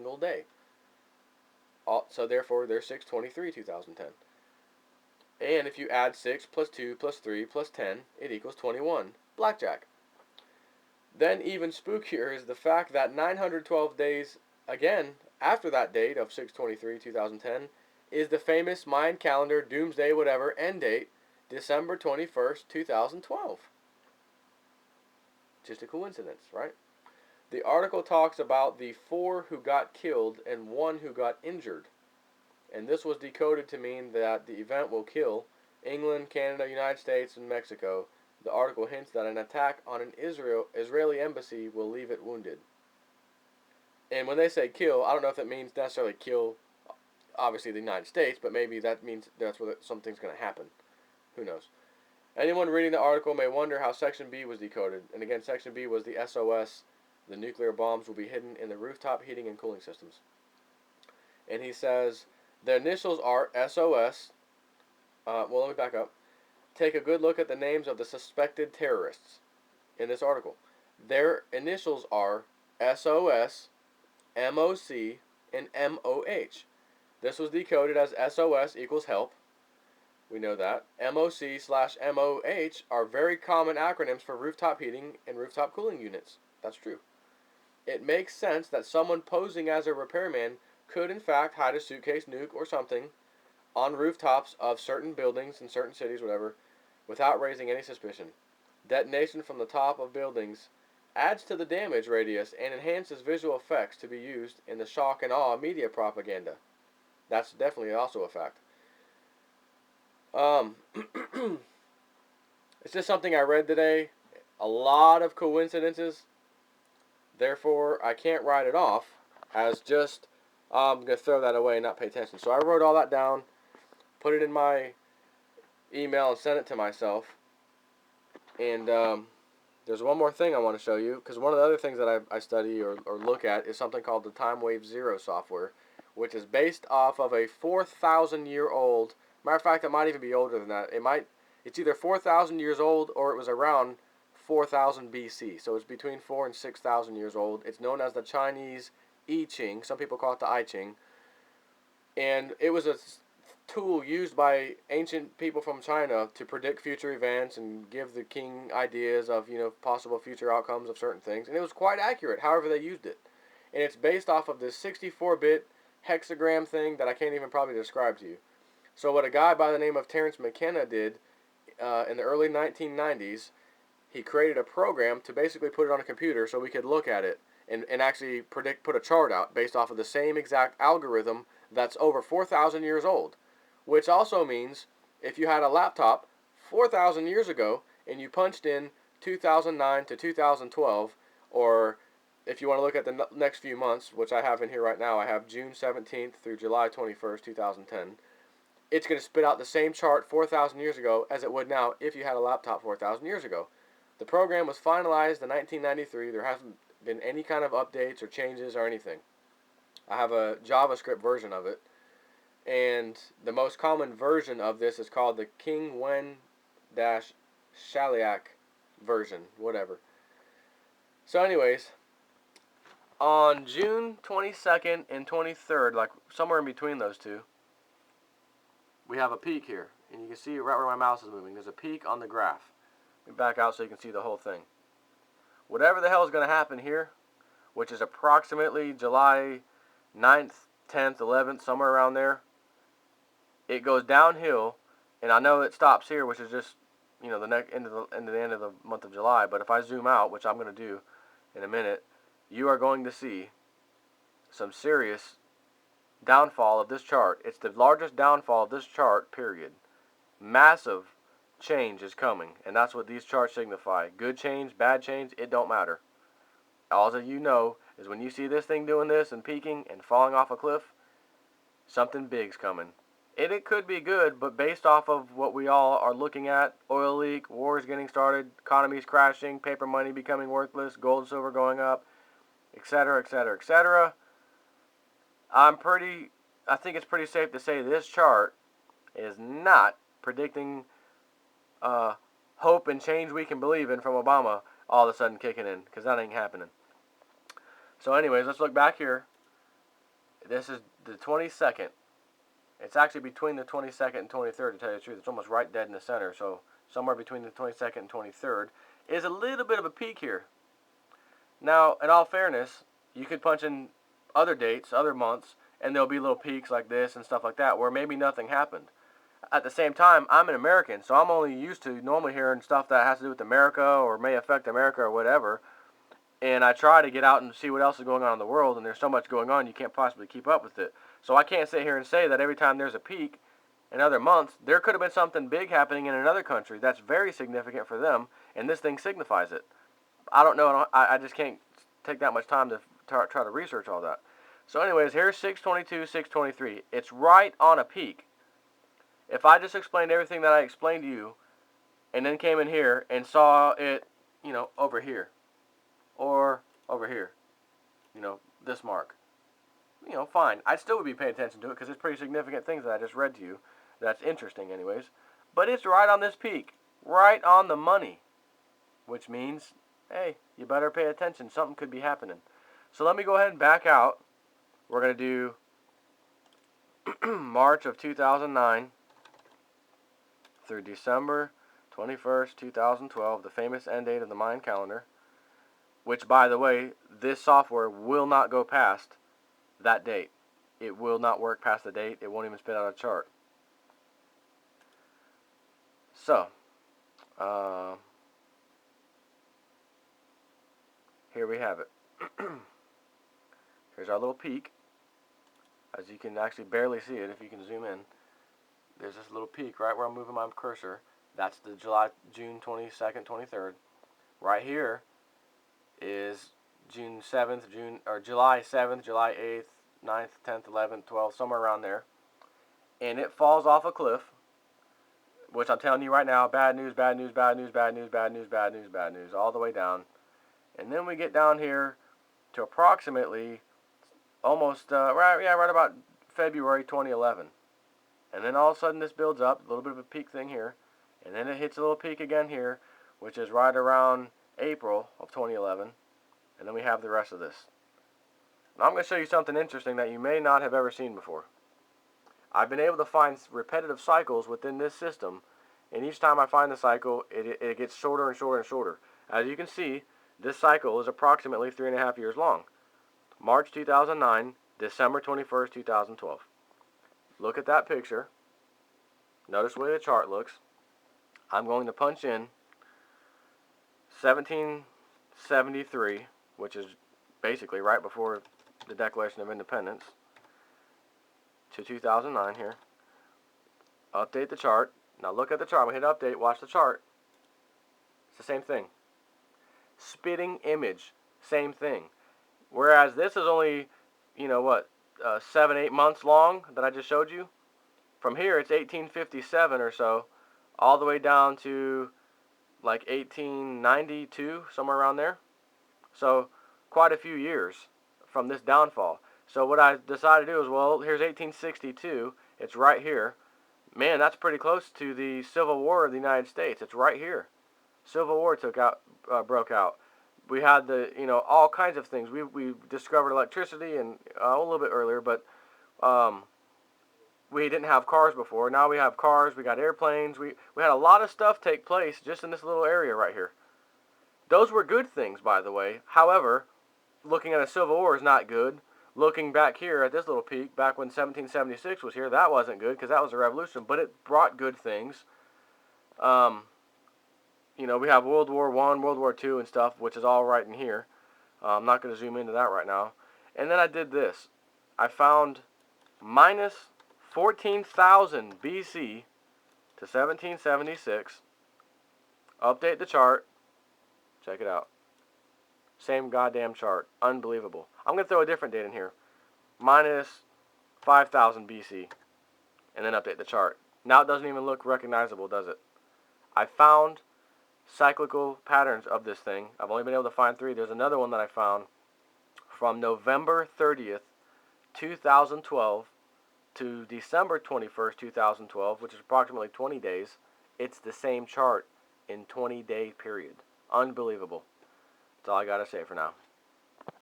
single day. So therefore, there's 6/23/2010. And if you add 6 plus 2 plus 3 plus 10, it equals 21. Blackjack. Then even spookier is the fact that 912 days, again, after that date of 6/23/2010, is the famous Mayan calendar doomsday whatever end date, December 21st, 2012. Just a coincidence, right? The article talks about the 4 who got killed and 1 who got injured. And this was decoded to mean that the event will kill England, Canada, United States, and Mexico. The article hints that an attack on an Israeli embassy will leave it wounded. And when they say kill, I don't know if that means necessarily kill, obviously, the United States, but maybe that means that's where something's going to happen. Who knows? Anyone reading the article may wonder how Section B was decoded. And again, Section B was the SOS. The nuclear bombs will be hidden in the rooftop heating and cooling systems. And he says, the initials are SOS. Well, let me back up. Take a good look at the names of the suspected terrorists in this article. Their initials are SOS, MOC, and MOH. This was decoded as SOS equals help. We know that. MOC/MOH are very common acronyms for rooftop heating and rooftop cooling units. That's true. It makes sense that someone posing as a repairman could in fact hide a suitcase, nuke, or something on rooftops of certain buildings in certain cities, whatever, without raising any suspicion. Detonation from the top of buildings adds to the damage radius and enhances visual effects to be used in the shock and awe media propaganda. That's definitely also a fact. It's just something I read today. A lot of coincidences. Therefore, I can't write it off as just, I'm going to throw that away and not pay attention. So I wrote all that down, put it in my email, and sent it to myself. And there's one more thing I want to show you, because one of the other things that I study or look at is something called the Time Wave Zero software, which is based off of a 4,000-year-old, matter of fact, it might even be older than that. It's either 4,000 years old or it was around 4,000 BC. So it's between 4,000 and 6,000 years old. It's known as the Chinese I Ching. Some people call it the I Ching. And it was a tool used by ancient people from China to predict future events and give the king ideas of, possible future outcomes of certain things. And it was quite accurate, however they used it. And it's based off of this 64-bit hexagram thing that I can't even probably describe to you. So what a guy by the name of Terence McKenna did in the early 1990s, he created a program to basically put it on a computer so we could look at it and actually put a chart out based off of the same exact algorithm that's over 4,000 years old. Which also means if you had a laptop 4,000 years ago and you punched in 2009 to 2012, or if you want to look at the next few months, which I have in here right now, I have June 17th through July 21st, 2010. It's going to spit out the same chart 4,000 years ago as it would now if you had a laptop 4,000 years ago. The program was finalized in 1993. There hasn't been any kind of updates or changes or anything. I have a JavaScript version of it. And the most common version of this is called the King Wen-Shaliak version, whatever. So anyways, on June 22nd and 23rd, like somewhere in between those two, we have a peak here. And you can see right where my mouse is moving. There's a peak on the graph. Let me back out so you can see the whole thing. Whatever the hell is going to happen here, which is approximately July 9th, 10th, 11th, somewhere around there, it goes downhill, and I know it stops here, which is just, the end of the month of July. But if I zoom out, which I'm going to do in a minute, you are going to see some serious downfall of this chart. It's the largest downfall of this chart, period. Massive change is coming, and that's what these charts signify. Good change, bad change, it don't matter. All that you know is when you see this thing doing this and peaking and falling off a cliff, something big's coming. And it could be good, but based off of what we all are looking at, oil leak, wars getting started, economies crashing, paper money becoming worthless, gold and silver going up, etc., etc., etc., I think it's pretty safe to say this chart is not predicting hope and change we can believe in from Obama all of a sudden kicking in, because that ain't happening. So anyways, let's look back here. This is the 22nd. It's actually between the 22nd and 23rd, to tell you the truth. It's almost right dead in the center. So somewhere between the 22nd and 23rd is a little bit of a peak here. Now, in all fairness, you could punch in other dates, other months, and there'll be little peaks like this and stuff like that where maybe nothing happened. At the same time, I'm an American, so I'm only used to normally hearing stuff that has to do with America or may affect America or whatever. And I try to get out and see what else is going on in the world, and there's so much going on you can't possibly keep up with it. So I can't sit here and say that every time there's a peak in other months, there could have been something big happening in another country that's very significant for them, and this thing signifies it. I don't know. I just can't take that much time to try to research all that. So anyways, here's 622, 623. It's right on a peak. If I just explained everything that I explained to you, and then came in here and saw it, over here, or over here, this mark, fine. I still would be paying attention to it because it's pretty significant things that I just read to you. That's interesting anyways. But it's right on this peak, right on the money, which means, hey, you better pay attention. Something could be happening. So let me go ahead and back out. We're going to do March of 2009 through December 21st, 2012, the famous end date of the Mayan calendar, which, by the way, this software will not go past that date. It will not work past the date. It won't even spit out a chart. So, here we have it. Here's our little peak. As you can actually barely see it if you can zoom in. There's this little peak right where I'm moving my cursor. That's the June 22nd, 23rd. Right here is July 7th, July 8th, 9th, 10th, 11th, 12th, somewhere around there. And it falls off a cliff, which I'm telling you right now, bad news, bad news, bad news, bad news, bad news, bad news, bad news, all the way down. And then we get down here to approximately almost, right about February 2011. And then all of a sudden this builds up, a little bit of a peak thing here. And then it hits a little peak again here, which is right around April of 2011. And then we have the rest of this. Now I'm going to show you something interesting that you may not have ever seen before. I've been able to find repetitive cycles within this system, and each time I find the cycle, it gets shorter and shorter and shorter. As you can see, this cycle is approximately 3.5 years long. March 2009, December 21st, 2012. Look at that picture. Notice the way the chart looks. I'm going to punch in 1773, which is basically right before the Declaration of Independence, to 2009 here. Update the chart. Now look at the chart. I'm going to hit update. Watch the chart. It's the same thing. Spitting image. Same thing. Whereas this is only, 7-8 months long that I just showed you. From here, it's 1857 or so, all the way down to like 1892, somewhere around there. So quite a few years from this downfall. So what I decided to do is, well, here's 1862. It's right here. Man, that's pretty close to the Civil War of the United States. It's right here. Civil War broke out. We had all kinds of things. We discovered electricity and a little bit earlier, but we didn't have cars before. Now we have cars. We got airplanes. We had a lot of stuff take place just in this little area right here. Those were good things, by the way. However, looking at a Civil War is not good. Looking back here at this little peak, back when 1776 was here, that wasn't good because that was a revolution, but it brought good things. We have World War I, World War II and stuff, which is all right in here. I'm not going to zoom into that right now. And then I did this. I found minus 14,000 BC to 1776. Update the chart. Check it out. Same goddamn chart. Unbelievable. I'm going to throw a different date in here. Minus 5,000 BC. And then update the chart. Now it doesn't even look recognizable, does it? I found cyclical patterns of this thing. I've only been able to find 3. There's another one that I found from November 30th, 2012 to December 21st, 2012, which is approximately 20 days. It's the same chart in 20-day period. Unbelievable. That's all I got to say for now.